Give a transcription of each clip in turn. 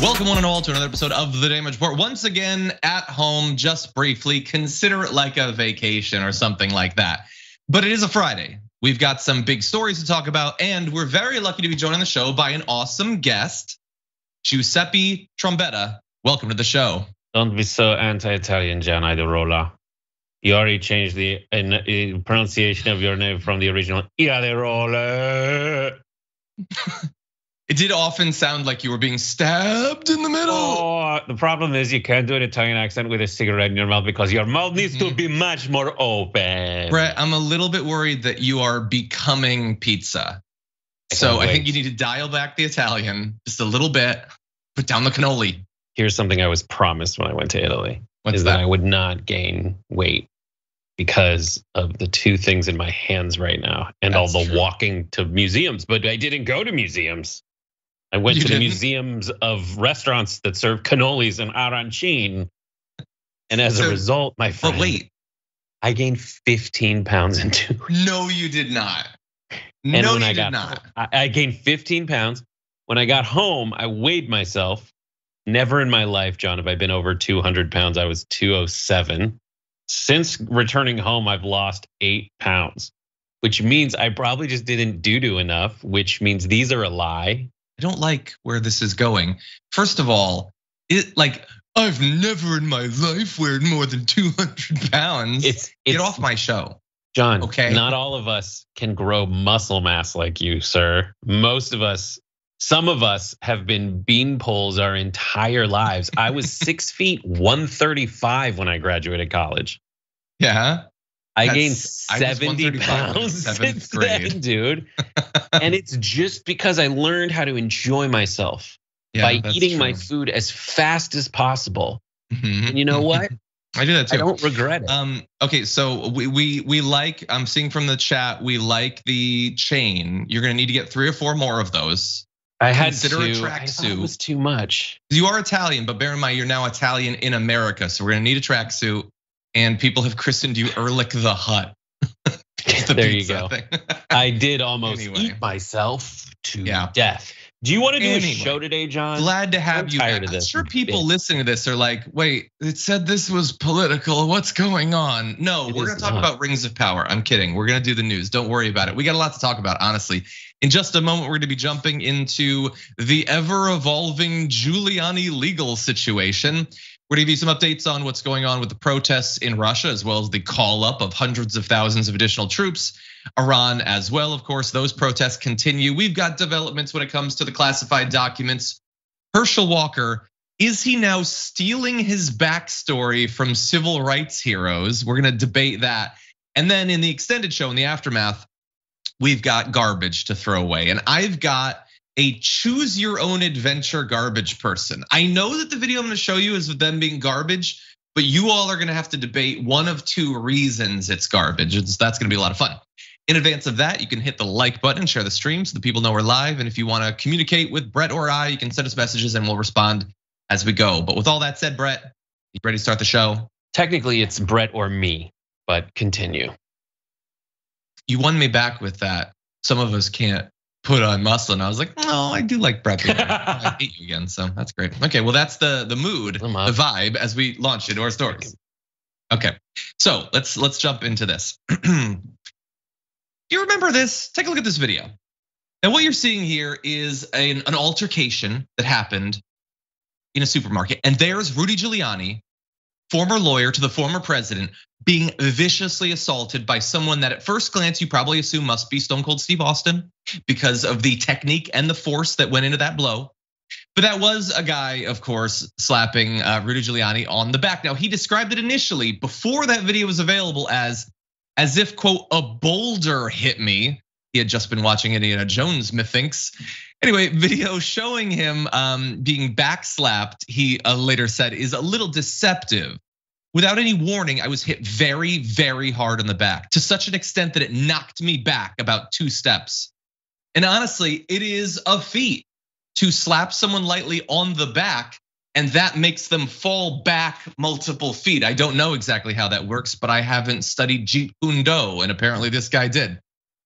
Welcome one and all to another episode of The Damage Report. Once again, at home, just briefly, consider it like a vacation or something like that. But it is a Friday. We've got some big stories to talk about, and we're very lucky to be joined on the show by an awesome guest, Giuseppe Trombetta. Welcome to the show. Don't be so anti-Italian, Gian Aiderola. You already changed the pronunciation of your name from the original Aiderola. It did often sound like you were being stabbed in the middle. Oh, the problem is you can't do an Italian accent with a cigarette in your mouth because your mouth needs to be much more open. Brett, I'm a little bit worried that you are becoming pizza. So I think you need to dial back the Italian just a little bit, put down the cannoli. Here's something I was promised when I went to Italy. What's that I would not gain weight because of the two things in my hands right now and all the walking to museums. But I didn't go to museums. I went to the museums of restaurants that serve cannolis and arancine. And as a result, my friend, but wait, I gained 15 pounds in 2 weeks. No, you did not. No, you did not. I gained 15 pounds. When I got home, I weighed myself. Never in my life, John, have I been over 200 pounds. I was 207. Since returning home, I've lost 8 pounds, which means I probably just didn't do enough, which means these are a lie. I don't like where this is going. First of all, I've never in my life weighed more than 200 pounds. Get off my show. John, okay. Not all of us can grow muscle mass like you, sir. Most of us, some of us have been bean poles our entire lives. I was 6 feet 135 when I graduated college. Yeah. I gained 70 pounds since then, dude. And it's just because I learned how to enjoy myself by eating my food as fast as possible. And you know what? I do that too. I don't regret it. Okay, so we like, I'm seeing from the chat, we like the chain. You're gonna need to get 3 or 4 more of those. I had Consider to. a tracksuit. It was too much. You are Italian, but bear in mind you're now Italian in America, so we're gonna need a tracksuit. And people have christened you Erlich the Hut. There you go. I did almost eat myself to death. Do you want to do a show today, John? Glad to have you. I'm sure people listening to this are like, wait, it said this was political. What's going on? No, we're gonna talk about rings of power. I'm kidding. We're gonna do the news. Don't worry about it. We got a lot to talk about, honestly. In just a moment, we're gonna be jumping into the ever-evolving Giuliani legal situation. We're gonna give you some updates on what's going on with the protests in Russia, as well as the call up of hundreds of thousands of additional troops. Iran as well, of course, those protests continue. We've got developments when it comes to the classified documents. Herschel Walker, is he now stealing his backstory from civil rights heroes? We're gonna debate that. And then in the extended show, in the aftermath, we've got garbage to throw away. And I've got a choose your own adventure garbage person. I know that the video I'm gonna show you is of them being garbage, but you all are gonna have to debate one of 2 reasons it's garbage. That's gonna be a lot of fun. In advance of that, you can hit the like button, share the stream so the people know we're live. And if you wanna communicate with Brett or I, you can send us messages and we'll respond as we go. But with all that said, Brett, you ready to start the show? Technically it's Brett or me, but continue. You won me back with that. Some of us can't put on muscle, and I was like, no, I do like Brett. I hate you again, so that's great. Okay, well that's the mood, the vibe as we launch into our stories. Okay, so let's jump into this. Do you remember this? Take a look at this video. And what you're seeing here is an altercation that happened in a supermarket, and there's Rudy Giuliani, former lawyer to the former president, being viciously assaulted by someone that at first glance you probably assume must be Stone Cold Steve Austin because of the technique and the force that went into that blow. But that was a guy, of course, slapping Rudy Giuliani on the back. Now, he described it initially before that video was available as if, quote, a boulder hit me. He had just been watching Indiana Jones, methinks. Anyway, video showing him being backslapped, he later said, is a little deceptive. Without any warning, I was hit very, very hard on the back, to such an extent that it knocked me back about 2 steps. And honestly, it is a feat to slap someone lightly on the back, and that makes them fall back multiple feet. I don't know exactly how that works, but I haven't studied Jeet Kune Do, and apparently this guy did.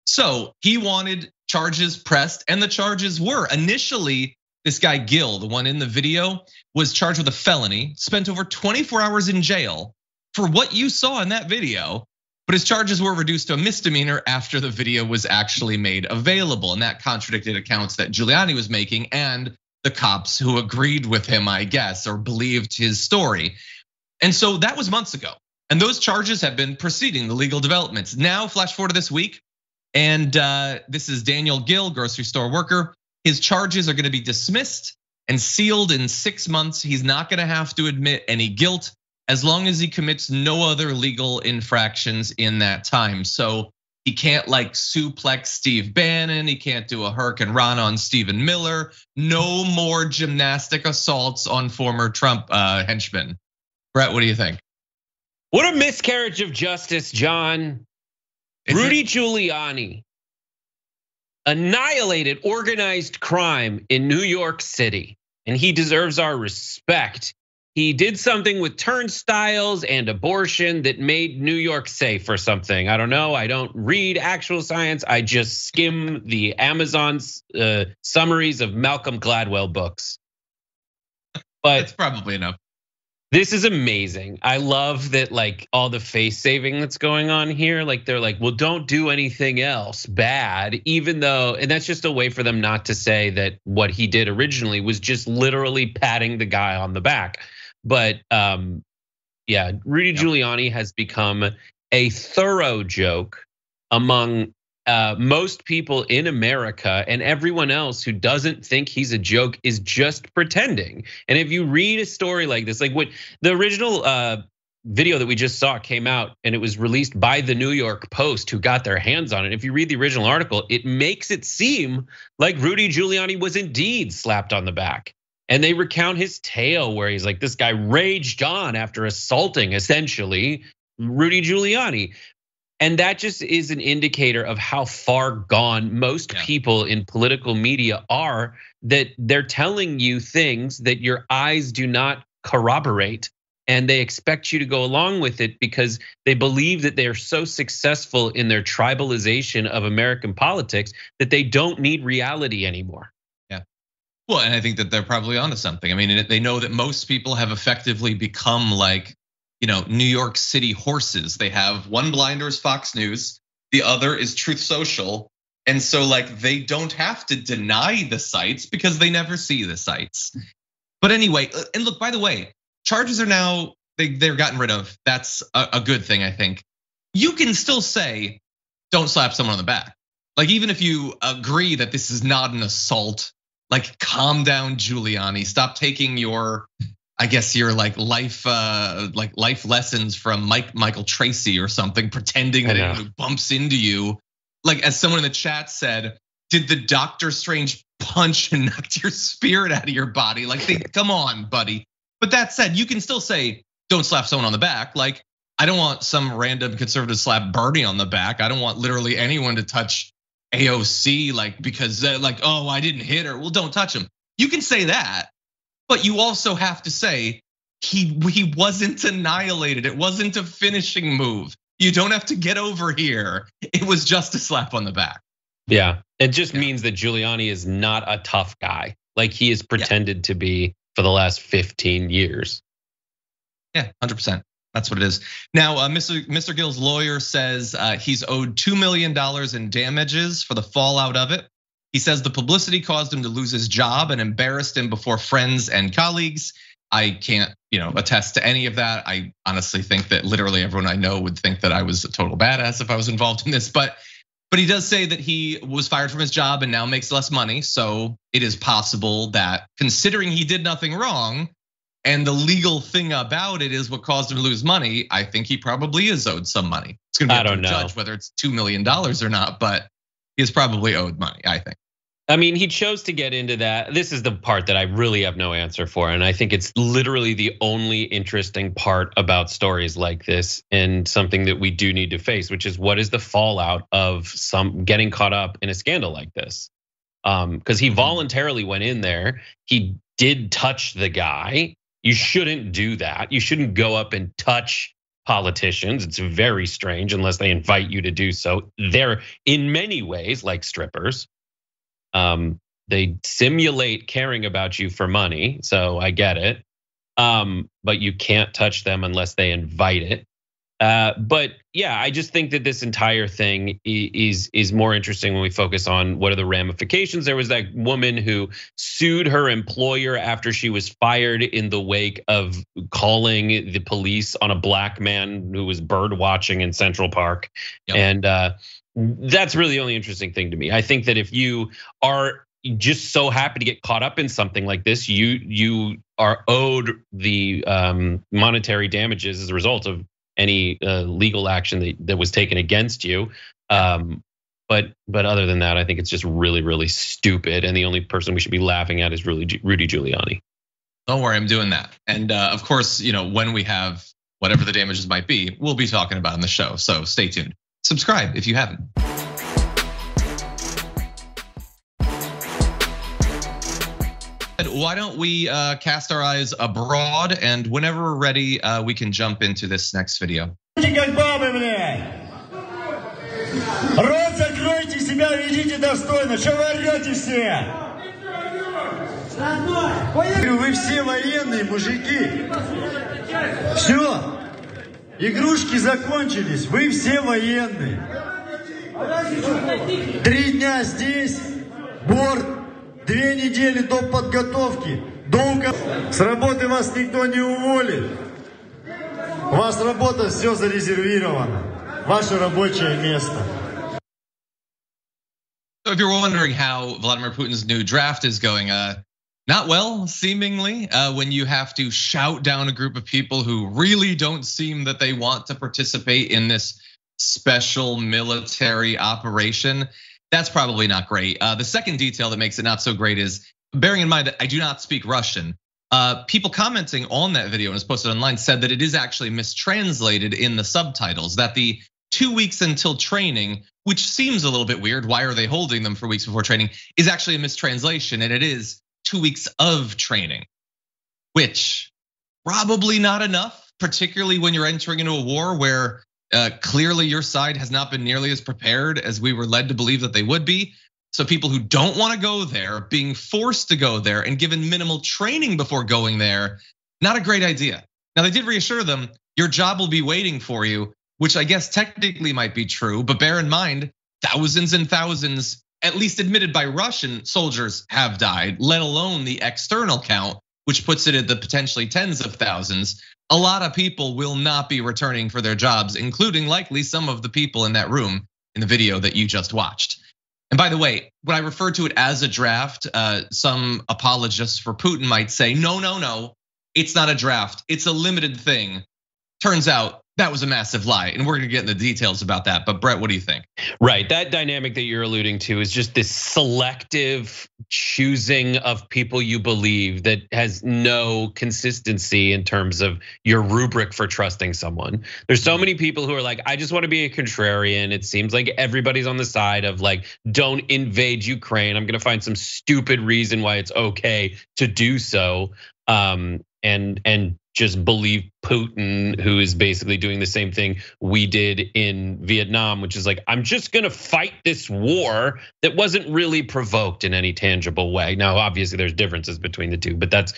So he wanted charges pressed, and the charges were initially this guy Gil, the one in the video, was charged with a felony, spent over 24 hours in jail for what you saw in that video. But his charges were reduced to a misdemeanor after the video was actually made available. And that contradicted accounts that Giuliani was making and the cops who agreed with him, I guess, or believed his story. And so that was months ago. And those charges have been preceding the legal developments. Now, flash forward to this week. And this is Daniel Gill, grocery store worker. His charges are gonna be dismissed and sealed in 6 months. He's not gonna have to admit any guilt as long as he commits no other legal infractions in that time. So he can't like suplex Steve Bannon. He can't do a Hurricane Rana on Stephen Miller. No more gymnastic assaults on former Trump henchmen. Brett, what do you think? What a miscarriage of justice, John. Rudy Giuliani annihilated organized crime in New York City, and he deserves our respect. He did something with turnstiles and abortion that made New York safe or something. I don't know. I don't read actual science. I just skim the Amazon's summaries of Malcolm Gladwell books. But that's probably enough. This is amazing. I love that, like, all the face saving that's going on here. Like, they're like, well, don't do anything else bad, even though, and that's just a way for them not to say that what he did originally was just literally patting the guy on the back. But yeah, Rudy Giuliani has become a thorough joke among most people in America, and everyone else who doesn't think he's a joke is just pretending. And if you read a story like this, like what the original video that we just saw came out and it was released by the New York Post, who got their hands on it. If you read the original article, it makes it seem like Rudy Giuliani was indeed slapped on the back. And they recount his tale where he's like, this guy raged on after assaulting essentially Rudy Giuliani. And that just is an indicator of how far gone most people in political media are, that they're telling you things that your eyes do not corroborate. And they expect you to go along with it because they believe that they're so successful in their tribalization of American politics that they don't need reality anymore. Well, and I think that they're probably onto something. I mean, they know that most people have effectively become like, New York City horses. They have one blinder is Fox News, the other is Truth Social. And so like they don't have to deny the sites because they never see the sites. But anyway, and look, by the way, charges are now, they're gotten rid of. That's a good thing, I think. You can still say, don't slap someone on the back. Like even if you agree that this is not an assault, like calm down, Giuliani. Stop taking your, I guess your like life lessons from Michael Tracy or something, pretending that it bumps into you. Like as someone in the chat said, did the Doctor Strange punch and knocked your spirit out of your body? Like, come on, buddy. But that said, you can still say, don't slap someone on the back. Like, I don't want some random conservative slap Bernie on the back. I don't want literally anyone to touch AOC, like because like, oh, I didn't hit her. Well, don't touch him. You can say that, but you also have to say he wasn't annihilated. It wasn't a finishing move. You don't have to get over here. It was just a slap on the back. Yeah, it just means that Giuliani is not a tough guy, like he is pretended to be for the last 15 years. Yeah, 100%. That's what it is. Now, Mr. Gill's lawyer says he's owed $2 million in damages for the fallout of it. He says the publicity caused him to lose his job and embarrassed him before friends and colleagues. I can't, attest to any of that. I honestly think that literally everyone I know would think that I was a total badass if I was involved in this. But he does say that he was fired from his job and now makes less money. So it is possible that, considering he did nothing wrong, and the legal thing about it is what caused him to lose money, I think he probably is owed some money. It's gonna be up to the judge whether it's $2 million or not, but he is probably owed money, I think. I mean, he chose to get into that. This is the part that I really have no answer for. And I think it's literally the only interesting part about stories like this, and something that we do need to face, which is what is the fallout of some getting caught up in a scandal like this? Because he voluntarily went in there. He did touch the guy. You shouldn't do that. You shouldn't go up and touch politicians. It's very strange unless they invite you to do so. They're in many ways like strippers. they simulate caring about you for money, so I get it. But you can't touch them unless they invite it. But yeah, I just think that this entire thing is more interesting when we focus on what are the ramifications. There was that woman who sued her employer after she was fired in the wake of calling the police on a black man who was bird watching in Central Park. Yep. And that's really the only interesting thing to me. I think that if you are just so happy to get caught up in something like this, you are owed the monetary damages as a result of any legal action that was taken against you. But other than that, I think it's just really, really stupid. And the only person we should be laughing at is Rudy Giuliani. Don't worry, I'm doing that. And of course, when we have whatever the damages might be, we'll be talking about it on the show. So stay tuned. Subscribe if you haven't. Why don't we cast our eyes abroad, and whenever we're ready, we can jump into this next video. Как бабы, блядь! Рот закройте, себя ведите достойно. Что вы орете все? Вы все военные мужики. Все. Игрушки закончились. Вы все военные. 3 дня здесь. Борт. 2 недели до подготовки. Долго. С работы вас никто не уволит. У вас работа, все зарезервировано. Ваше рабочее место. So if you're wondering how Vladimir Putin's new draft is going, not well, seemingly, when you have to shout down a group of people who really don't seem that they want to participate in this special military operation. That's probably not great. The second detail that makes it not so great is, bearing in mind that I do not speak Russian, people commenting on that video and it's posted online said that it is actually mistranslated in the subtitles, that the 2 weeks until training, which seems a little bit weird, why are they holding them for weeks before training, is actually a mistranslation, and it is 2 weeks of training, which probably not enough, particularly when you're entering into a war where clearly your side has not been nearly as prepared as we were led to believe that they would be. So people who don't want to go there, being forced to go there and given minimal training before going there, not a great idea. Now they did reassure them, your job will be waiting for you, which I guess technically might be true, but bear in mind, thousands and thousands, at least admitted by Russian soldiers, have died, let alone the external count, which puts it at the potentially tens of thousands. A lot of people will not be returning for their jobs, including likely some of the people in that room in the video that you just watched. And by the way, when I refer to it as a draft, some apologists for Putin might say, no, it's not a draft, it's a limited thing. Turns out that was a massive lie, and we're gonna get into the details about that. But Brett, what do you think? Right, that dynamic that you're alluding to is just this selective choosing of people you believe that has no consistency in terms of your rubric for trusting someone. There's so many people who are like, I just want to be a contrarian. It seems like everybody's on the side of like, don't invade Ukraine. I'm gonna find some stupid reason why it's okay to do so. And just believe Putin, who is basically doing the same thing we did in Vietnam, which is like, I'm just gonna fight this war that wasn't really provoked in any tangible way. Now, obviously there's differences between the two, but that's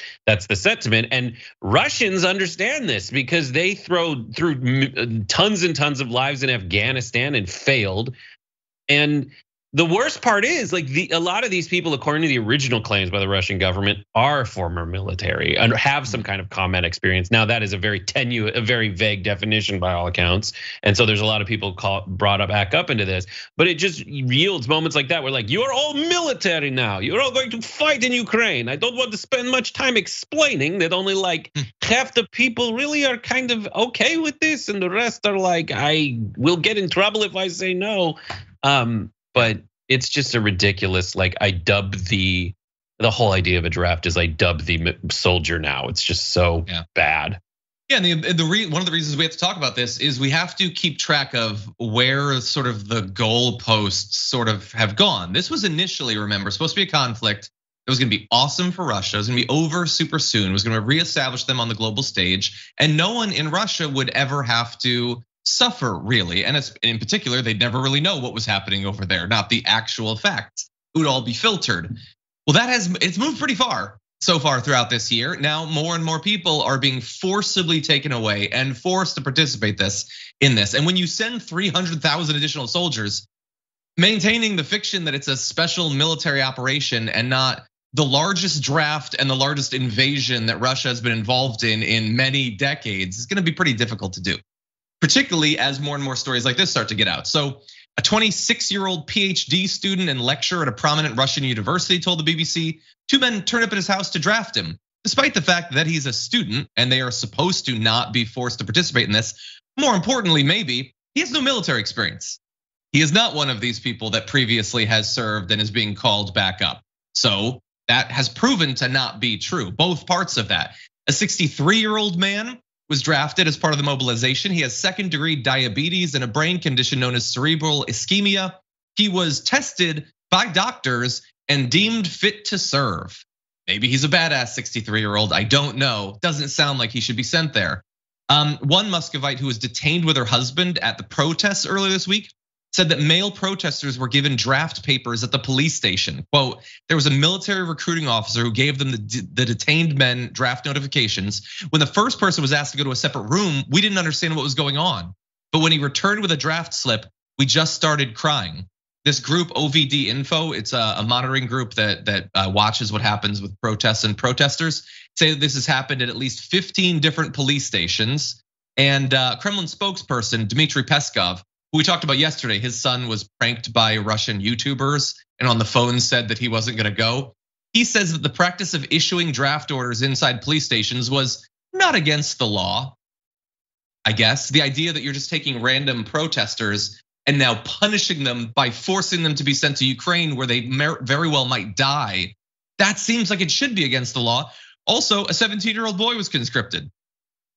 the sentiment. And Russians understand this because they through tons and tons of lives in Afghanistan and failed. And the worst part is like a lot of these people, according to the original claims by the Russian government, are former military and have some kind of combat experience. Now that is a very tenuous, a very vague definition by all accounts. And so there's a lot of people brought up back up into this, but it just yields moments like that where like, you are all military now. You're all going to fight in Ukraine. I don't want to spend much time explaining that only like half the people really are kind of okay with this. And the rest are like, I will get in trouble if I say no. But it's just a ridiculous, like I dub the whole idea of a draft is I dub the soldier now. It's just so bad. Yeah, and one of the reasons we have to talk about this is we have to keep track of where sort of the goalposts sort of have gone. This was initially, remember, supposed to be a conflict. It was gonna be awesome for Russia. It was gonna be over super soon. It was gonna reestablish them on the global stage. And no one in Russia would ever have to suffer really, and in particular, they'd never really know what was happening over there, not the actual facts. It would all be filtered. Well, it's moved pretty far so far throughout this year. Now, more and more people are being forcibly taken away and forced to participate in this. And when you send 300,000 additional soldiers, maintaining the fiction that it's a special military operation and not the largest draft and the largest invasion that Russia has been involved in many decades is going to be pretty difficult to do, particularly as more and more stories like this start to get out. So a 26-year-old PhD student and lecturer at a prominent Russian university told the BBC 2 men turned up at his house to draft him, despite the fact that he's a student and they are supposed to not be forced to participate in this. More importantly, maybe, he has no military experience. He is not one of these people that previously has served and is being called back up. So that has proven to not be true, both parts of that. A 63-year-old man was drafted as part of the mobilization. He has 2nd-degree diabetes and a brain condition known as cerebral ischemia. He was tested by doctors and deemed fit to serve. Maybe he's a badass 63-year-old, I don't know. Doesn't sound like he should be sent there. One Muscovite who was detained with her husband at the protests earlier this week said that male protesters were given draft papers at the police station. Quote, there was a military recruiting officer who gave them the detained men draft notifications. When the first person was asked to go to a separate room, we didn't understand what was going on. But when he returned with a draft slip, we just started crying. This group, OVD Info, it's a monitoring group that watches what happens with protests and protesters, say that this has happened at least 15 different police stations. And Kremlin spokesperson Dmitry Peskov, who we talked about yesterday, his son was pranked by Russian YouTubers and on the phone said that he wasn't gonna go. He says that the practice of issuing draft orders inside police stations was not against the law. I guess the idea that you're just taking random protesters and now punishing them by forcing them to be sent to Ukraine where they very well might die, that seems like it should be against the law. Also, a 17-year-old boy was conscripted.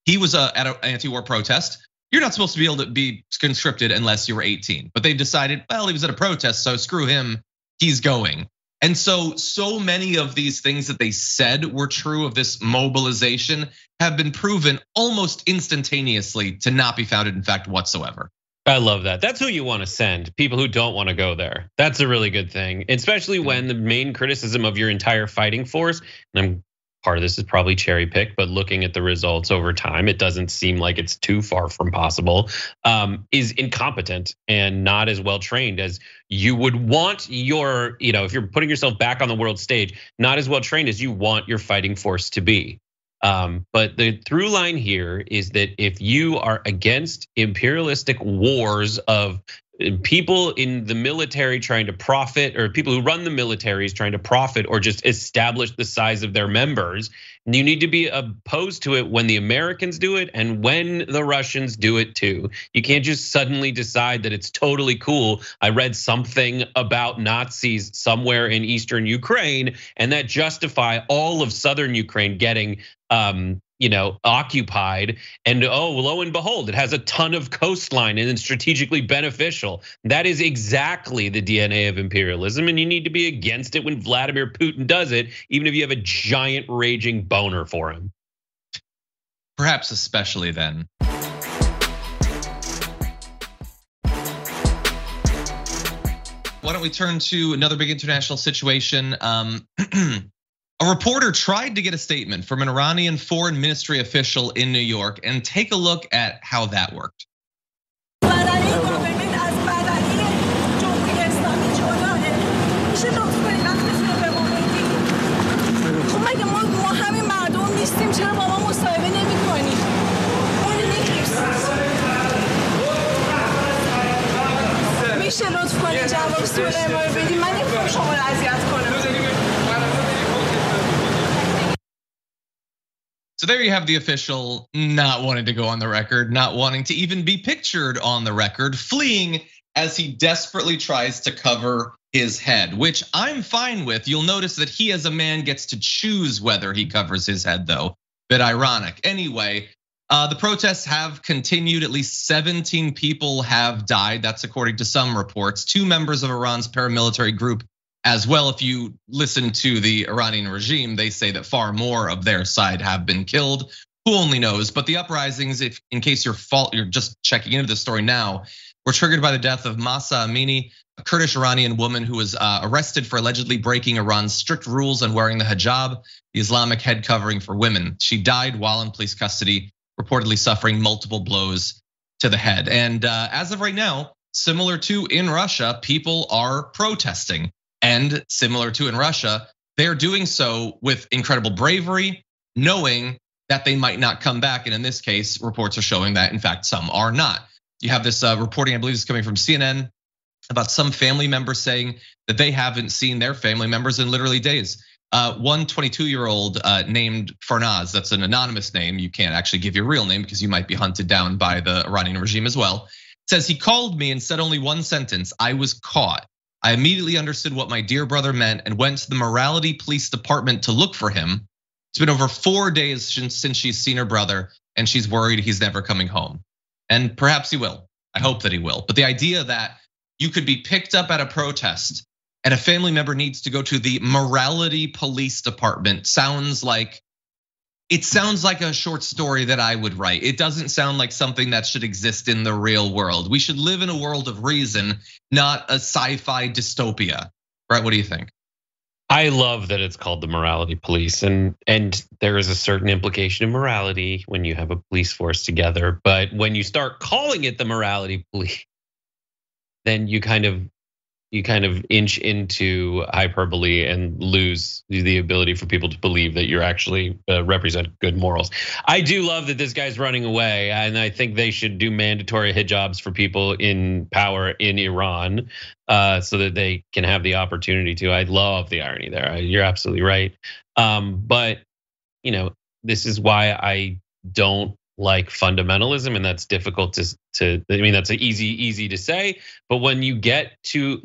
He was at an anti-war protest. You're not supposed to be able to be conscripted unless you were 18. But they decided, well, he was at a protest, so screw him, he's going. And so many of these things that they said were true of this mobilization have been proven almost instantaneously to not be founded in fact whatsoever. I love that. That's who you want to send, people who don't want to go there. That's a really good thing, especially when the main criticism of your entire fighting force, and part of this is probably cherry picked, but looking at the results over time, it doesn't seem like it's too far from possible, is incompetent and not as well trained as you would want your, if you're putting yourself back on the world stage, not as well trained as you want your fighting force to be. But the through line here is that if you are against imperialistic wars of people in the military trying to profit, or people who run the militaries trying to profit or just establish the size of their members, you need to be opposed to it when the Americans do it and when the Russians do it too. You can't just suddenly decide that it's totally cool. I read something about Nazis somewhere in Eastern Ukraine and that justify all of Southern Ukraine getting occupied, and lo and behold, it has a ton of coastline and it's strategically beneficial. That is exactly the DNA of imperialism, and you need to be against it when Vladimir Putin does it, even if you have a giant raging boner for him. Perhaps especially then. Why don't we turn to another big international situation? A reporter tried to get a statement from an Iranian foreign ministry official in New York, and take a look at how that worked. So there you have the official not wanting to go on the record, not wanting to even be pictured on the record, fleeing as he desperately tries to cover his head, which I'm fine with. You'll notice that he as a man gets to choose whether he covers his head though, bit ironic. Anyway, the protests have continued, at least 17 people have died. That's according to some reports. 2 members of Iran's paramilitary group as well. If you listen to the Iranian regime, they say that far more of their side have been killed. Who only knows? But the uprisings, if in case you're just checking into the story now, were triggered by the death of Mahsa Amini, a Kurdish Iranian woman who was arrested for allegedly breaking Iran's strict rules on wearing the hijab, the Islamic head covering for women. She died while in police custody, reportedly suffering multiple blows to the head. And as of right now, similar to in Russia, people are protesting. And similar to in Russia, they're doing so with incredible bravery, knowing that they might not come back. And in this case, reports are showing that, in fact, some are not. You have this reporting, I believe is coming from CNN, about some family members saying that they haven't seen their family members in literally days. One 22-year-old named Farnaz, that's an anonymous name. You can't actually give your real name because you might be hunted down by the Iranian regime as well. Says he called me and said only one sentence, "I was caught." I immediately understood what my dear brother meant and went to the morality police department to look for him. It's been over 4 days since she's seen her brother and she's worried he's never coming home. And perhaps he will. I hope that he will. But the idea that you could be picked up at a protest and a family member needs to go to the morality police department sounds like a short story that I would write. It doesn't sound like something that should exist in the real world. We should live in a world of reason, not a sci-fi dystopia. Right? What do you think? I love that it's called the morality police, and there is a certain implication of morality when you have a police force together. But when you start calling it the morality police, then you kind of inch into hyperbole and lose the ability for people to believe that you're actually represent good morals. I do love that this guy's running away, and I think they should do mandatory hijabs for people in power in Iran, so that they can have the opportunity to. I love the irony there. You're absolutely right. But this is why I don't like fundamentalism, and that's difficult to. I mean, that's easy to say, but when you get to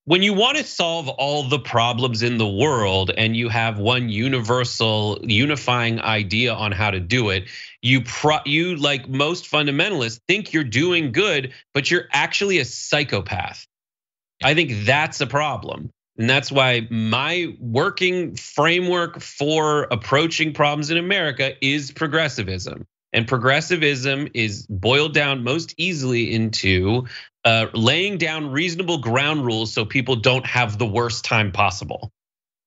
when you want to solve all the problems in the world and you have one universal unifying idea on how to do it, you like most fundamentalists think you're doing good, but you're actually a psychopath. I think that's a problem. And that's why my working framework for approaching problems in America is progressivism. And progressivism is boiled down most easily into laying down reasonable ground rules so people don't have the worst time possible.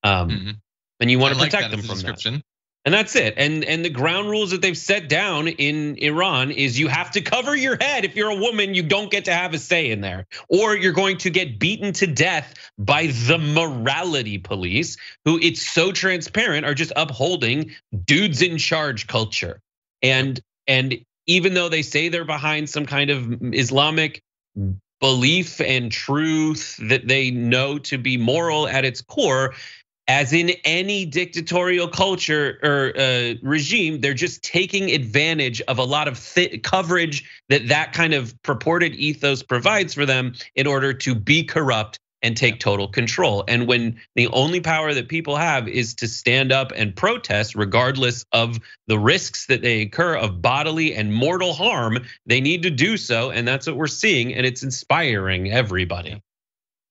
And you want to protect them from that. And that's it. And the ground rules that they've set down in Iran is you have to cover your head. If you're a woman, you don't get to have a say in there. Or you're going to get beaten to death by the morality police, who it's so transparent are just upholding dudes in charge culture. And even though they say they're behind some kind of Islamic belief and truth that they know to be moral at its core, as in any dictatorial culture or regime, they're just taking advantage of a lot of coverage that kind of purported ethos provides for them in order to be corrupt and take total control. And when the only power that people have is to stand up and protest, regardless of the risks that they incur of bodily and mortal harm, they need to do so. And that's what we're seeing. And it's inspiring everybody.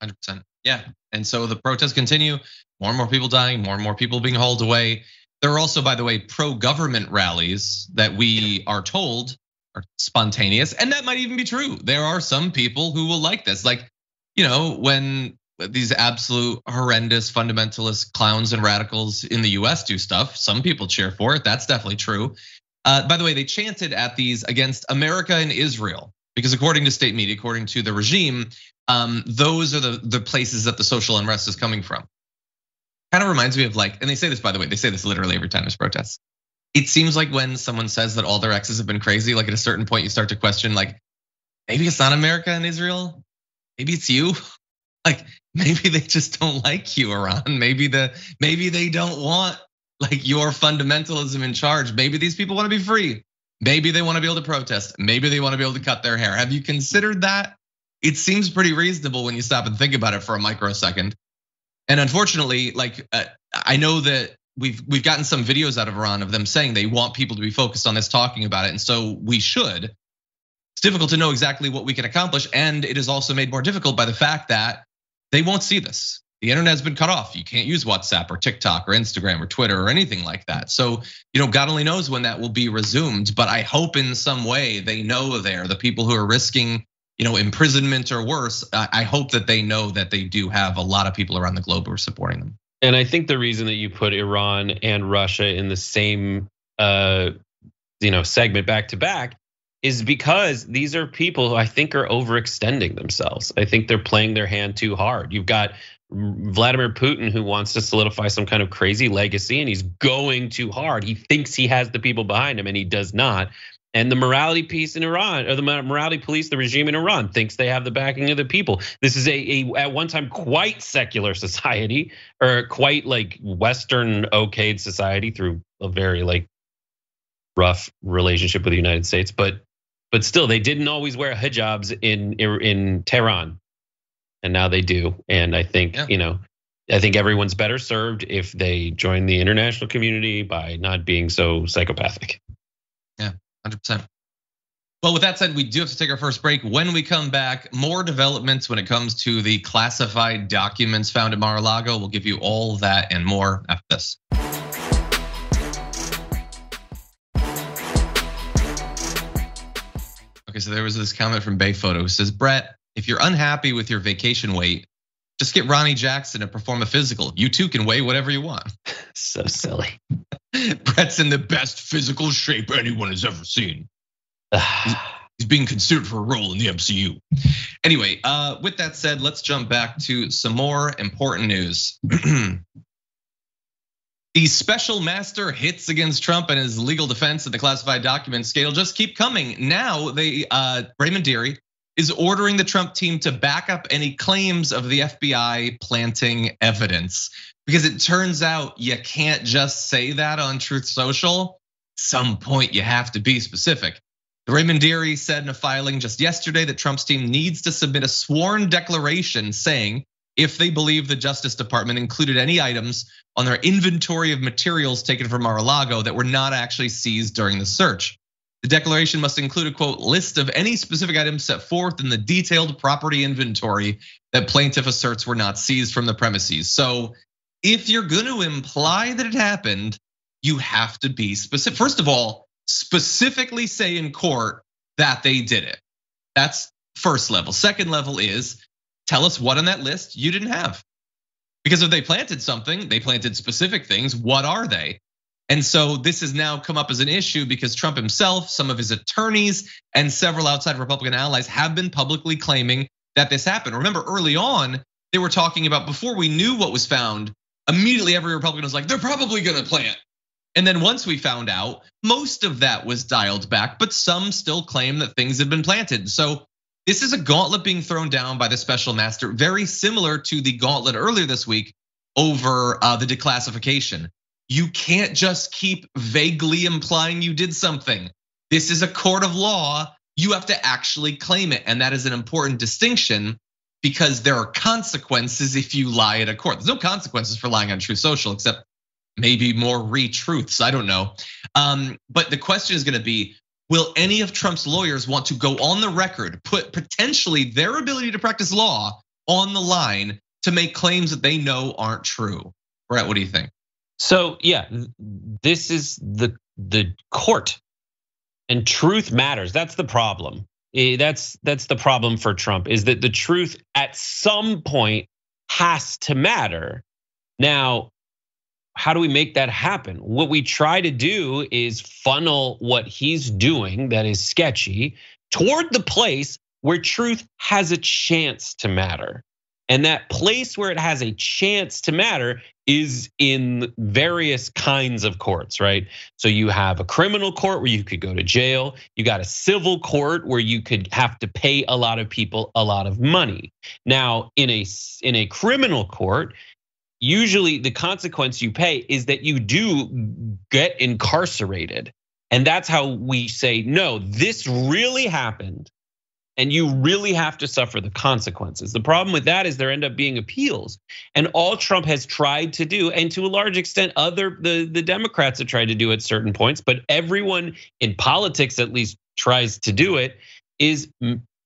100%. Yeah. And so the protests continue, more and more people dying, more and more people being hauled away. There are also, by the way, pro-government rallies that we are told are spontaneous. And that might even be true. There are some people who will like this. Like, when these absolute horrendous fundamentalist clowns and radicals in the US do stuff, some people cheer for it. That's definitely true. By the way, they chanted at these against America and Israel, because according to state media, according to the regime, those are the places that the social unrest is coming from. Kind of reminds me of and they say this, by the way, they say this literally every time there's protests. It seems like when someone says that all their exes have been crazy, at a certain point you start to question, maybe it's not America and Israel. Maybe it's you. Maybe they just don't like you, Iran. Maybe they don't want your fundamentalism in charge. Maybe these people want to be free. Maybe they want to be able to protest. Maybe they want to be able to cut their hair. Have you considered that? It seems pretty reasonable when you stop and think about it for a microsecond. And unfortunately, I know that we've gotten some videos out of Iran of them saying they want people to be focused on this, talking about it, and so we should. It's difficult to know exactly what we can accomplish, and it is also made more difficult by the fact that they won't see this. The internet has been cut off. You can't use WhatsApp or TikTok or Instagram or Twitter or anything like that. So, God only knows when that will be resumed, but I hope in some way they know the people who are risking, imprisonment or worse. I hope that they know that they do have a lot of people around the globe who are supporting them. And I think the reason that you put Iran and Russia in the same segment back to back is because these are people who I think are overextending themselves. I think they're playing their hand too hard. You've got Vladimir Putin, who wants to solidify some kind of crazy legacy, and he's going too hard. He thinks he has the people behind him, and he does not. And the morality police in Iran, or the morality police, the regime in Iran, thinks they have the backing of the people. This is a at one time quite secular society, or quite like Western okayed society through a very like rough relationship with the United States. But still, they didn't always wear hijabs in Tehran, and now they do. And I think I think everyone's better served if they join the international community by not being so psychopathic. 100%. Well, with that said, we do have to take our first break. When we come back, more developments when it comes to the classified documents found at Mar-a-Lago. We'll give you all that and more after this. Okay, so there was this comment from Bay Photo who says, Brett, if you're unhappy with your vacation weight, just get Ronnie Jackson to perform a physical. You too can weigh whatever you want. So silly. Brett's in the best physical shape anyone has ever seen. He's being considered for a role in the MCU. Anyway, with that said, let's jump back to some more important news. The special master hits against Trump and his legal defense of the classified documents scandal just keep coming. Now, Raymond Dearie is ordering the Trump team to back up any claims of the FBI planting evidence. Because it turns out you can't just say that on Truth Social. Some point you have to be specific. Raymond Dearie said in a filing just yesterday that Trump's team needs to submit a sworn declaration saying if they believe the Justice Department included any items on their inventory of materials taken from Mar-a-Lago that were not actually seized during the search. The declaration must include a quote list of any specific items set forth in the detailed property inventory that plaintiff asserts were not seized from the premises. So if you're going to imply that it happened, you have to be specific. First of all, specifically say in court that they did it. That's first level. Second level is tell us what on that list you didn't have. Because if they planted something, they planted specific things. What are they? And so this has now come up as an issue because Trump himself, some of his attorneys, and several outside Republican allies have been publicly claiming that this happened. Remember, early on, they were talking about before we knew what was found, immediately every Republican was like, they're probably gonna plant. And then once we found out, most of that was dialed back, but some still claim that things had been planted. So this is a gauntlet being thrown down by the special master, very similar to the gauntlet earlier this week over the declassification. You can't just keep vaguely implying you did something. This is a court of law. You have to actually claim it. And that is an important distinction because there are consequences if you lie at a court. There's no consequences for lying on Truth Social except maybe more re-truths, I don't know. But the question is gonna be, will any of Trump's lawyers want to go on the record, put potentially their ability to practice law on the line to make claims that they know aren't true? Brett, what do you think? So yeah, this is the court, and truth matters. That's the problem. That's the problem for Trump, is that the truth at some point has to matter. Now, how do we make that happen? What we try to do is funnel what he's doing that is sketchy toward the place where truth has a chance to matter. And that place where it has a chance to matter is in various kinds of courts, right? So you have a criminal court where you could go to jail. You got a civil court where you could have to pay a lot of people a lot of money. Now, in a criminal court, usually the consequence you pay is that you do get incarcerated. And that's how we say, no, this really happened. And you really have to suffer the consequences. The problem with that is there end up being appeals. And all Trump has tried to do, and to a large extent, the Democrats have tried to do at certain points, but everyone in politics at least tries to do it, is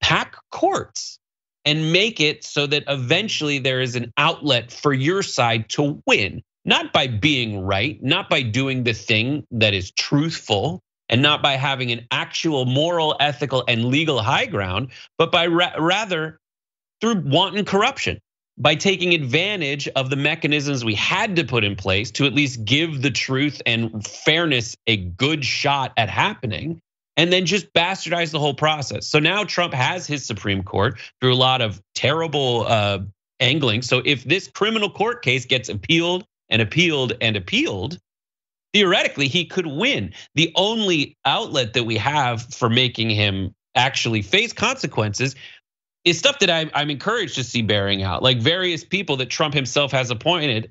pack courts and make it so that eventually there is an outlet for your side to win. Not by being right, not by doing the thing that is truthful, and not by having an actual moral, ethical, and legal high ground, but by rather through wanton corruption, by taking advantage of the mechanisms we had to put in place to at least give the truth and fairness a good shot at happening, and then just bastardize the whole process. So now Trump has his Supreme Court through a lot of terrible angling. So if this criminal court case gets appealed and appealed and appealed, theoretically he could win. The only outlet that we have for making him actually face consequences is stuff that I'm encouraged to see bearing out. Like various people that Trump himself has appointed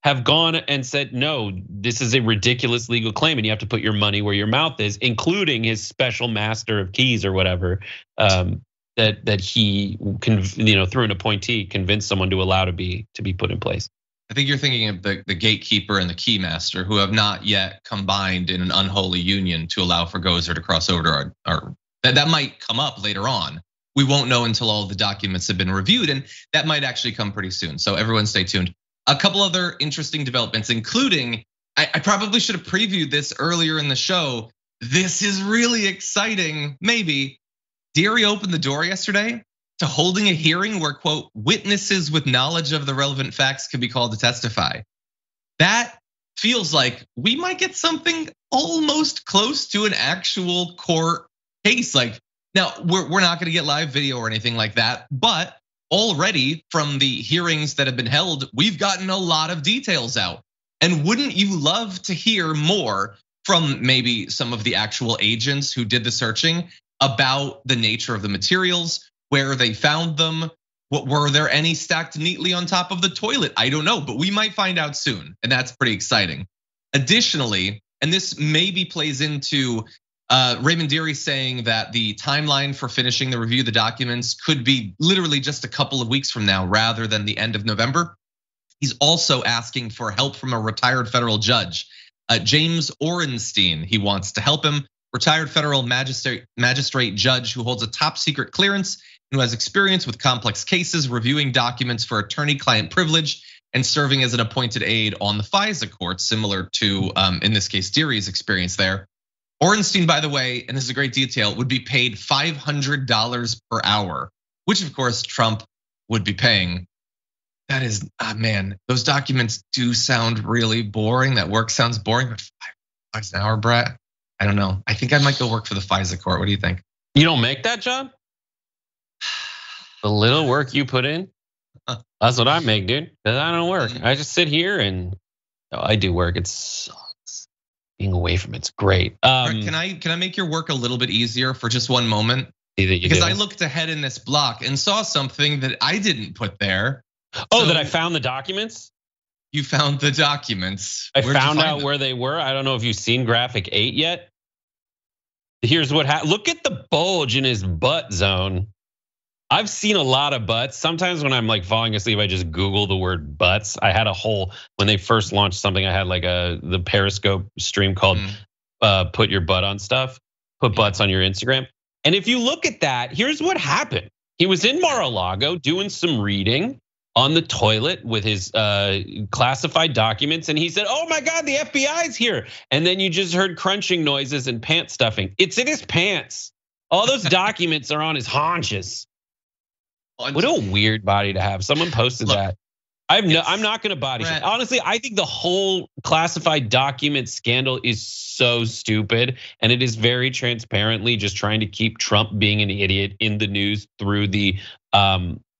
have gone and said, no, this is a ridiculous legal claim and you have to put your money where your mouth is, including his special master of keys or whatever, that he through an appointee convinced someone to allow to be put in place. I think you're thinking of the gatekeeper and the key master, who have not yet combined in an unholy union to allow for Gozer to cross over to our that might come up later on. We won't know until all the documents have been reviewed, and that might actually come pretty soon. So everyone stay tuned. A couple other interesting developments, including, I probably should have previewed this earlier in the show. This is really exciting, maybe. Dearie opened the door yesterday to holding a hearing where, quote, witnesses with knowledge of the relevant facts could be called to testify. That feels like we might get something almost close to an actual court case. Like, now, we're not gonna get live video or anything like that, but already from the hearings that have been held, we've gotten a lot of details out. And wouldn't you love to hear more from maybe some of the actual agents who did the searching about the nature of the materials, where they found them? What were there any stacked neatly on top of the toilet? I don't know, but we might find out soon, and that's pretty exciting. Additionally, and this maybe plays into Raymond Dearie saying that the timeline for finishing the review of the documents could be literally just a couple of weeks from now rather than the end of November. He's also asking for help from a retired federal judge, James Orenstein. He wants to help him, retired federal magistrate judge who holds a top secret clearance and who has experience with complex cases, reviewing documents for attorney-client privilege and serving as an appointed aide on the FISA court, similar to, in this case, Dearie's experience there. Orenstein, by the way, and this is a great detail, would be paid $500 per hour, which of course Trump would be paying. That is, man, those documents do sound really boring. That work sounds boring, but $5 an hour, Brett. I don't know. I think I might go work for the FISA court. What do you think? You don't make that job? The little work you put in? That's what I make, dude. Because I don't work. I just sit here and I do work. It's being away from it's great. Can I make your work a little bit easier for just one moment? Because I looked ahead in this block and saw something that I didn't put there. Oh, that I found the documents? You found the documents. I found out where they were. I don't know if you've seen graphic 8 yet. Here's what happened. Look at the bulge in his butt zone. I've seen a lot of butts. Sometimes when I'm like falling asleep, I just Google the word butts. I had a whole, when they first launched something, I had like the Periscope stream called Put Your Butt on Stuff, Put Butts on Your Instagram. And if you look at that, here's what happened. He was in Mar-a-Lago doing some reading on the toilet with his classified documents. And he said, oh my God, the FBI's here. And then you just heard crunching noises and pant stuffing. It's in his pants. All those documents are on his haunches. What a weird body to have. Someone posted that. I'm not gonna body shame. Honestly, I think the whole classified document scandal is so stupid. And it is very transparently just trying to keep Trump being an idiot in the news through the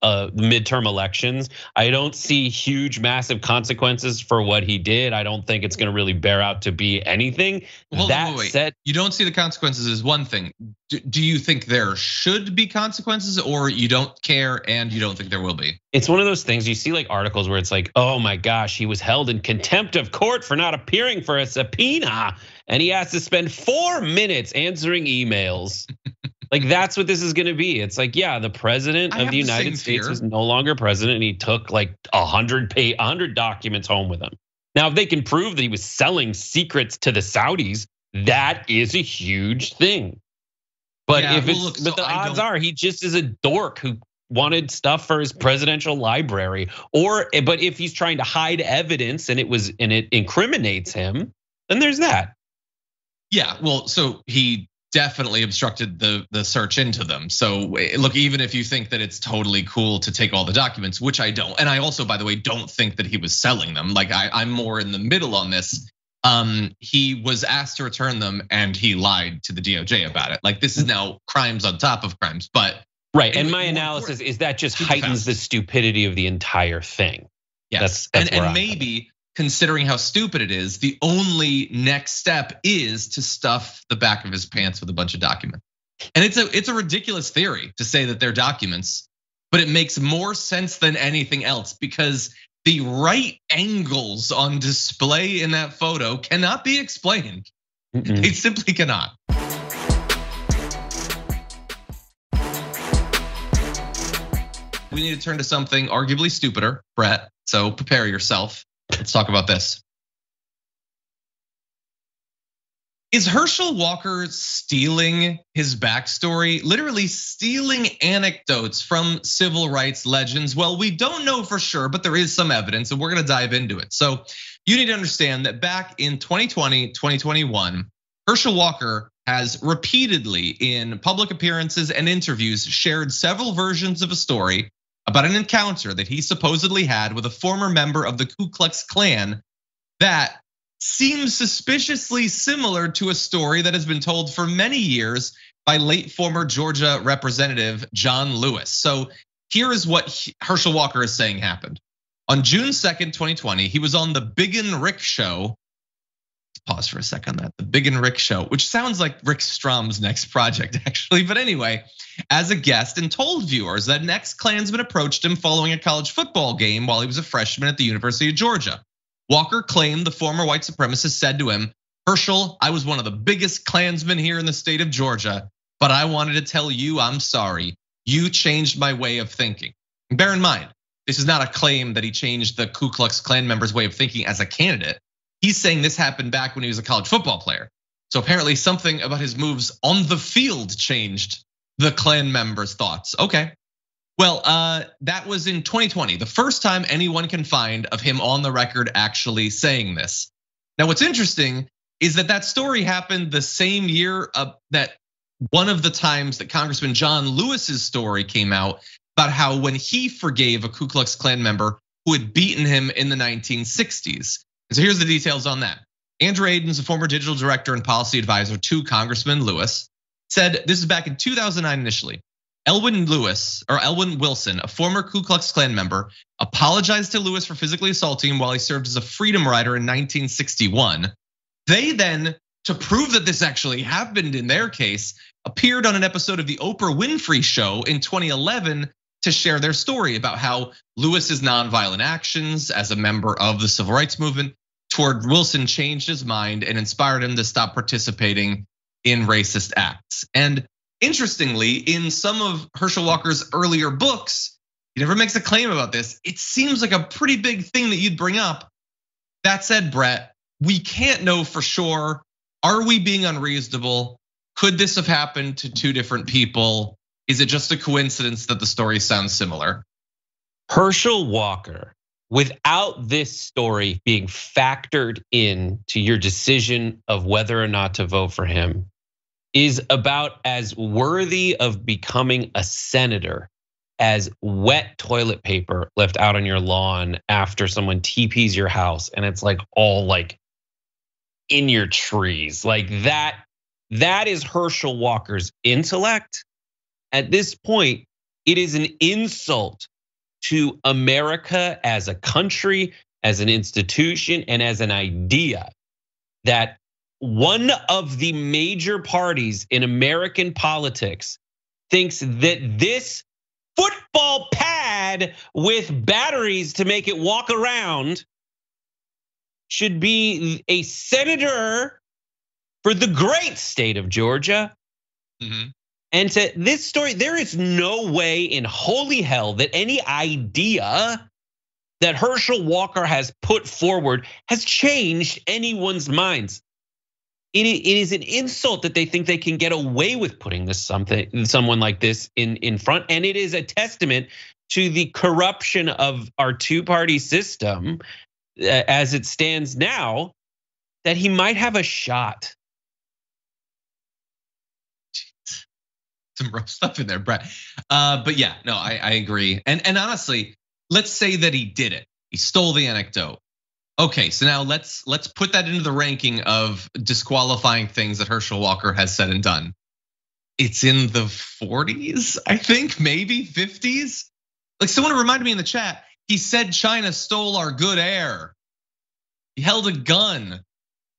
midterm elections. I don't see huge, massive consequences for what he did. I don't think it's gonna really bear out to be anything. That said, you don't see the consequences is one thing. Do you think there should be consequences, or you don't care and you don't think there will be? It's one of those things you see like articles where it's like, oh my gosh, he was held in contempt of court for not appearing for a subpoena. And he has to spend 4 minutes answering emails. Like that's what this is gonna be. It's like, yeah, the president of the United States is no longer president, and he took like 100 documents home with him. Now, if they can prove that he was selling secrets to the Saudis, that is a huge thing. But but the odds are he just is a dork who wanted stuff for his presidential library. But if he's trying to hide evidence and it incriminates him, then there's that. Yeah, well, so he definitely obstructed the search into them. So look, even if you think that it's totally cool to take all the documents, which I don't, and I also, by the way, don't think that he was selling them. Like I'm more in the middle on this. He was asked to return them and he lied to the DOJ about it. Like this is now crimes on top of crimes, but. Right, and my analysis is that just heightens the stupidity of the entire thing. Yes, and maybe considering how stupid it is, the only next step is to stuff the back of his pants with a bunch of documents. And it's a ridiculous theory to say that they're documents, but it makes more sense than anything else because the right angles on display in that photo cannot be explained. They simply cannot. We need to turn to something arguably stupider, Brett. So prepare yourself. Let's talk about this. Is Herschel Walker stealing his backstory, literally stealing anecdotes from civil rights legends? Well, we don't know for sure, but there is some evidence and we're gonna dive into it. So you need to understand that back in 2020, 2021, Herschel Walker has repeatedly in public appearances and interviews shared several versions of a story about an encounter that he supposedly had with a former member of the Ku Klux Klan that seems suspiciously similar to a story that has been told for many years by late former Georgia Representative John Lewis. So here is what Herschel Walker is saying happened. On June 2nd, 2020, he was on the Big and Rick show. Pause for a second on that. The Big and Rick show, which sounds like Rick Strom's next project actually. But anyway, as a guest and told viewers that an ex-Klansman approached him following a college football game while he was a freshman at the University of Georgia. Walker claimed the former white supremacist said to him, "Herschel, I was one of the biggest Klansmen here in the state of Georgia, but I wanted to tell you I'm sorry. You changed my way of thinking." And bear in mind, this is not a claim that he changed the Ku Klux Klan member's way of thinking as a candidate. He's saying this happened back when he was a college football player. So apparently something about his moves on the field changed the Klan members' thoughts. Okay. Well, that was in 2020, the first time anyone can find of him on the record actually saying this. Now, what's interesting is that story happened the same year that one of the times that Congressman John Lewis's story came out about how when he forgave a Ku Klux Klan member who had beaten him in the 1960s. And so here's the details on that. Andrew Aden's a former digital director and policy advisor to Congressman Lewis, said this is back in 2009 initially. Elwyn Wilson, a former Ku Klux Klan member, apologized to Lewis for physically assaulting him while he served as a freedom rider in 1961. They then, to prove that this actually happened in their case, appeared on an episode of the Oprah Winfrey Show in 2011 to share their story about how Lewis's nonviolent actions as a member of the civil rights movement toward Wilson changed his mind and inspired him to stop participating in racist acts. And interestingly, in some of Herschel Walker's earlier books, he never makes a claim about this. It seems like a pretty big thing that you'd bring up. That said, Brett, we can't know for sure. Are we being unreasonable? Could this have happened to two different people? Is it just a coincidence that the story sounds similar? Herschel Walker, without this story being factored in to your decision of whether or not to vote for him, is about as worthy of becoming a senator as wet toilet paper left out on your lawn after someone TPs your house and it's like all like in your trees. Like that is Herschel Walker's intellect. At this point, it is an insult to America as a country, as an institution, and as an idea that one of the major parties in American politics thinks that this football pad with batteries to make it walk around should be a senator for the great state of Georgia. And to this story, there is no way in holy hell that any idea that Herschel Walker has put forward has changed anyone's minds. It is an insult that they think they can get away with putting someone like this in front, and it is a testament to the corruption of our two-party system as it stands now, that he might have a shot some rough stuff in there, Brett. But yeah, no, I agree. And honestly, let's say that he did it. He stole the anecdote. Okay, so now let's put that into the ranking of disqualifying things that Herschel Walker has said and done. It's in the 40s, I think, maybe 50s. Like someone reminded me in the chat, he said China stole our good air. He held a gun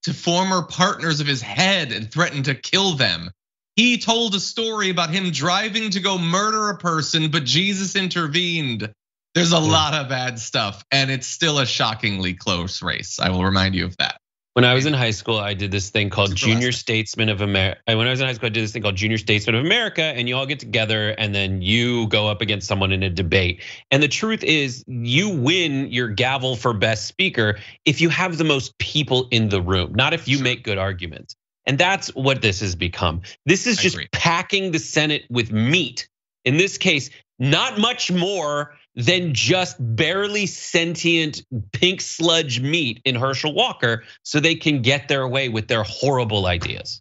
to former partners of his head and threatened to kill them. He told a story about him driving to go murder a person, but Jesus intervened. There's a lot of bad stuff, and it's still a shockingly close race. I will remind you of that. When I was in high school, I did this thing called Junior Statesman of America. When I was in high school, I did this thing called Junior Statesman of America, and you all get together and then you go up against someone in a debate. And the truth is, you win your gavel for best speaker if you have the most people in the room, not if you make good arguments. And that's what this has become. This is just packing the Senate with meat. In this case, not much more than just barely sentient pink sludge meat in Herschel Walker so they can get their way with their horrible ideas.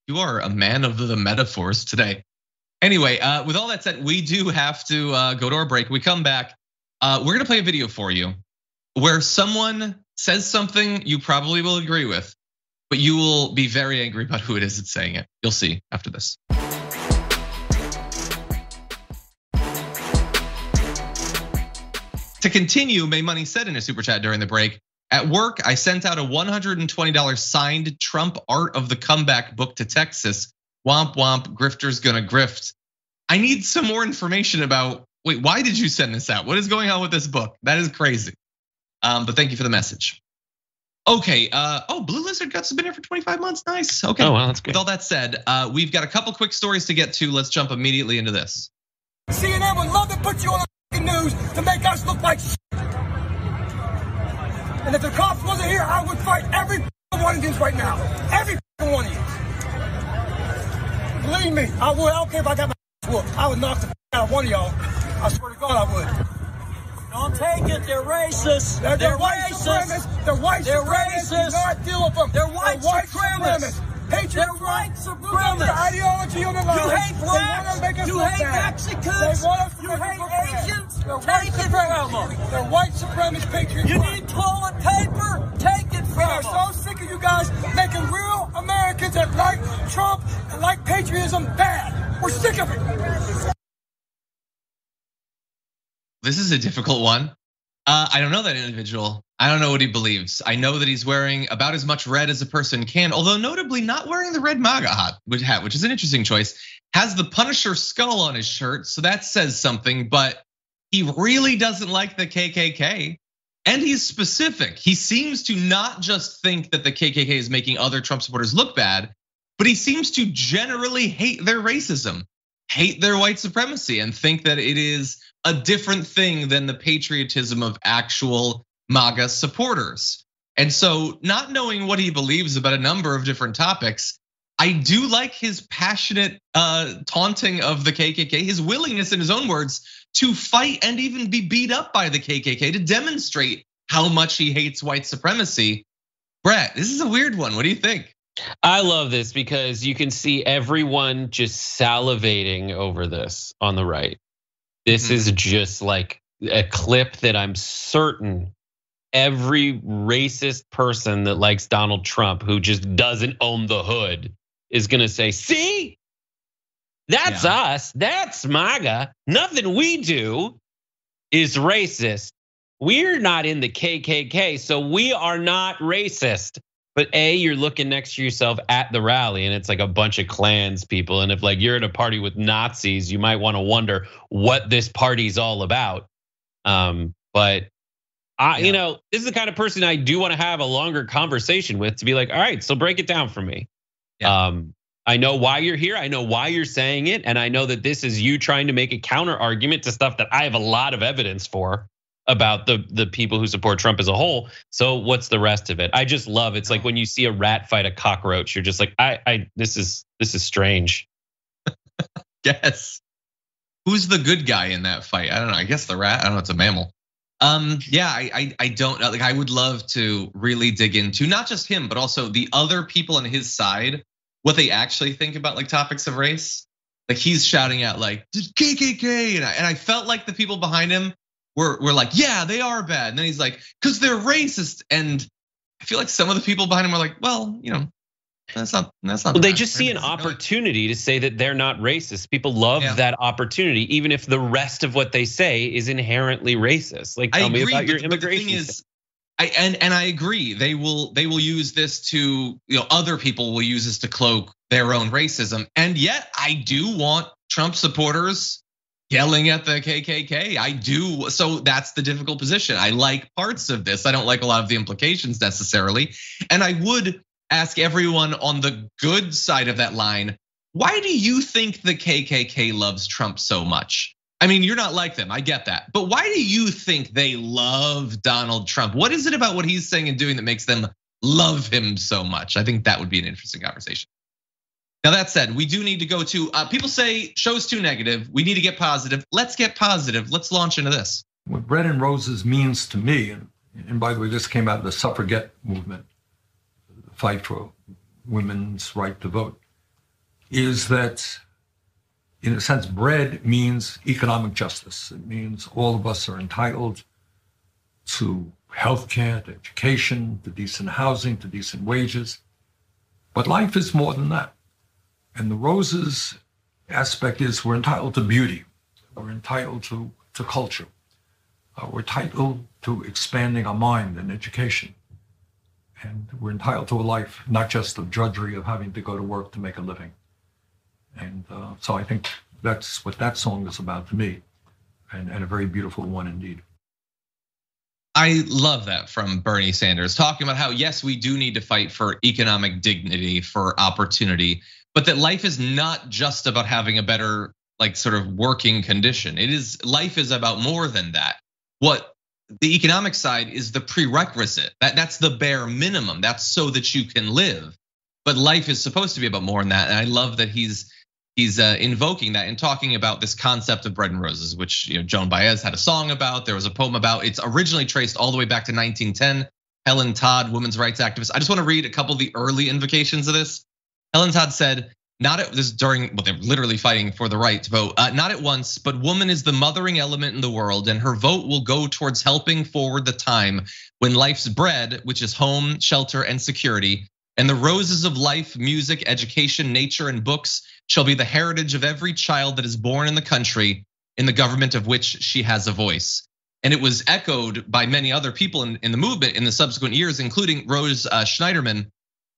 You are a man of the metaphors today. Anyway, with all that said, we do have to go to our break. We come back, we're gonna play a video for you where someone says something you probably will agree with, but you will be very angry about who it is that's saying it. You'll see after this. To continue, May Money said in a super chat during the break, at work, I sent out a $120 signed Trump Art of the Comeback book to Texas. Womp womp, grifter's gonna grift. I need some more information about, wait, why did you send this out? What is going on with this book? That is crazy. But thank you for the message. Okay, Blue Lizard Guts has been here for 25 months, nice. Okay, oh, well, that's good. With all that said, we've got a couple quick stories to get to. Let's jump immediately into this. CNN would love to put you on the news to make us look like shit. And if the cops wasn't here, I would fight every one of you right now. Every one of you. Believe me, I would. I don't care if I got my ass whooped. I would knock the out of one of y'all. I swear to God, I would. Don't take it. They're racist. They're white supremacists. They're white supremacists. Do not deal with them. They're white supremacists. They're white supremacists. The ideology on the line. You hate blacks. You hate Mexicans. You hate Asians. Take it from them. They're white supremacist patriots. You need toilet paper. Take it from them. We are so sick of you guys making real Americans that like Trump and like patriotism bad. We're sick of it. This is a difficult one. I don't know that individual. I don't know what he believes. I know that he's wearing about as much red as a person can, although notably not wearing the red MAGA hat, which is an interesting choice. Has the Punisher skull on his shirt, so that says something, but he really doesn't like the KKK. And he's specific. He seems to not just think that the KKK is making other Trump supporters look bad, but he seems to generally hate their racism, hate their white supremacy, and think that it is a different thing than the patriotism of actual MAGA supporters. And so, not knowing what he believes about a number of different topics, I do like his passionate taunting of the KKK, his willingness, in his own words, to fight and even be beat up by the KKK to demonstrate how much he hates white supremacy. Brett, this is a weird one. What do you think? I love this because you can see everyone just salivating over this on the right. This is just like a clip that I'm certain every racist person that likes Donald Trump who just doesn't own the hood is gonna say, see, that's us, that's MAGA. Nothing we do is racist. We're not in the KKK, so we are not racist. But you're looking next to yourself at the rally and it's like a bunch of Klans people. And if like you're at a party with Nazis, you might want to wonder what this party's all about. But you know, this is the kind of person I do want to have a longer conversation with to be like, all right, so break it down for me. I know why you're here. I know why you're saying it. And I know that this is you trying to make a counter argument to stuff that I have a lot of evidence for about the people who support Trump as a whole. So what's the rest of it? I just love it's like when you see a rat fight a cockroach, you're just like, this is strange. Yes. Who's the good guy in that fight? I don't know. I guess the rat. I don't know. It's a mammal. Yeah, I don't know. Like I would love to really dig into not just him, but also the other people on his side what they actually think about like topics of race. Like he's shouting out like KKK, and I felt like the people behind him were like, yeah, they are bad. And then he's like, because they're racist. And I feel like some of the people behind him are like, well, you know, that's not. Well, they just see an opportunity to say that they're not racist. People love that opportunity, even if the rest of what they say is inherently racist. Like, tell me about your immigration. The thing is, I agree. They will use this to, other people will use this to cloak their own racism. And yet I do want Trump supporters yelling at the KKK. I do. So that's the difficult position. I like parts of this. I don't like a lot of the implications necessarily. And I would ask everyone on the good side of that line, why do you think the KKK loves Trump so much? I mean, you're not like them, I get that. But why do you think they love Donald Trump? What is it about what he's saying and doing that makes them love him so much? I think that would be an interesting conversation. Now that said, we do need to go to, people say show's too negative. We need to get positive. Let's get positive. Let's launch into this. What Bread and Roses means to me, and by the way, this came out of the suffragette movement, the fight for women's right to vote, is that in a sense, bread means economic justice. It means all of us are entitled to healthcare, to education, to decent housing, to decent wages. But life is more than that. And the roses aspect is we're entitled to beauty. We're entitled to culture. We're entitled to expanding our mind and education. And we're entitled to a life, not just of drudgery of having to go to work to make a living. And so I think that's what that song is about to me, and a very beautiful one indeed. I love that from Bernie Sanders, talking about how, yes, we do need to fight for economic dignity, for opportunity, but that life is not just about having a better, like, sort of working condition. Life is about more than that. What the economic side is the prerequisite. That's the bare minimum. That's so that you can live. But life is supposed to be about more than that. And I love that he's invoking that and talking about this concept of bread and roses, which Joan Baez had a song about. There was a poem about. It's originally traced all the way back to 1910. Helen Todd, women's rights activist. I just want to read a couple of the early invocations of this. Helen Todd said, they're literally fighting for the right to vote. Not at once, but woman is the mothering element in the world, and her vote will go towards helping forward the time when life's bread, which is home, shelter, and security, and the roses of life, music, education, nature, and books shall be the heritage of every child that is born in the country, in the government of which she has a voice. And it was echoed by many other people in the movement in the subsequent years, including Rose Schneiderman,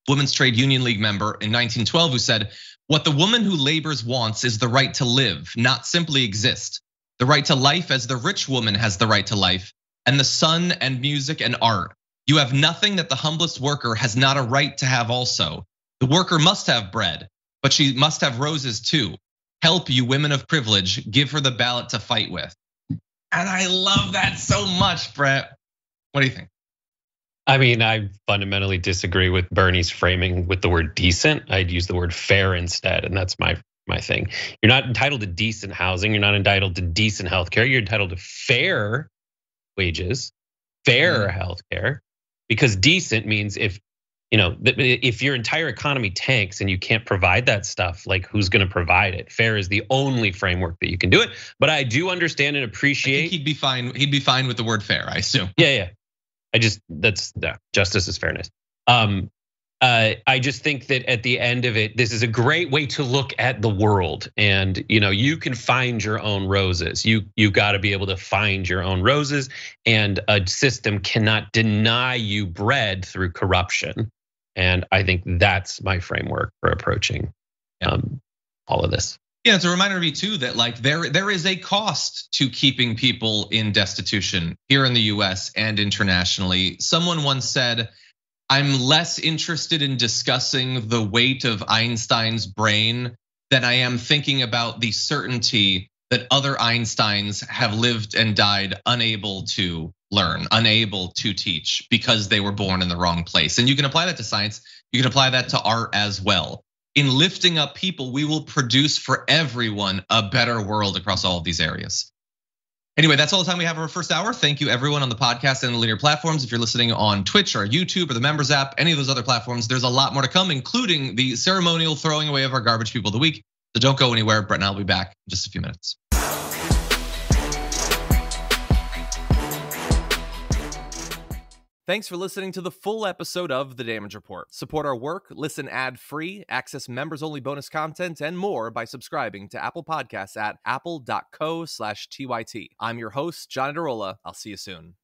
Women's Trade Union League member in 1912, who said, "What the woman who labors wants is the right to live, not simply exist. The right to life as the rich woman has the right to life, and the sun and music and art. You have nothing that the humblest worker has not a right to have also. The worker must have bread, but she must have roses too. Help, you women of privilege, give her the ballot to fight with." And I love that so much, Brett. What do you think? I mean, I fundamentally disagree with Bernie's framing with the word decent. I'd use the word fair instead, and that's my thing. You're not entitled to decent housing. You're not entitled to decent healthcare. You're entitled to fair wages, fair healthcare, because decent means if your entire economy tanks and you can't provide that stuff, like who's going to provide it? Fair is the only framework that you can do it. But I do understand and appreciate. I think he'd be fine. He'd be fine with the word fair, I assume. Yeah. Justice is fairness. I just think that at the end of it, this is a great way to look at the world. And you can find your own roses. You've got to be able to find your own roses, and a system cannot deny you bread through corruption. And I think that's my framework for approaching all of this. Yeah, it's a reminder to me too that like there is a cost to keeping people in destitution here in the US and internationally. Someone once said, "I'm less interested in discussing the weight of Einstein's brain than I am thinking about the certainty that other Einsteins have lived and died unable to learn, unable to teach because they were born in the wrong place." And you can apply that to science, you can apply that to art as well. In lifting up people, we will produce for everyone a better world across all of these areas. Anyway, that's all the time we have for our first hour. Thank you, everyone on the podcast and the linear platforms. If you're listening on Twitch or YouTube or the members app, any of those other platforms, there's a lot more to come, including the ceremonial throwing away of our garbage people of the week. So don't go anywhere. Brett and I will be back in just a few minutes. Thanks for listening to the full episode of The Damage Report. Support our work, listen ad-free, access members-only bonus content, and more by subscribing to Apple Podcasts at apple.co/TYT. I'm your host, John Derola. I'll see you soon.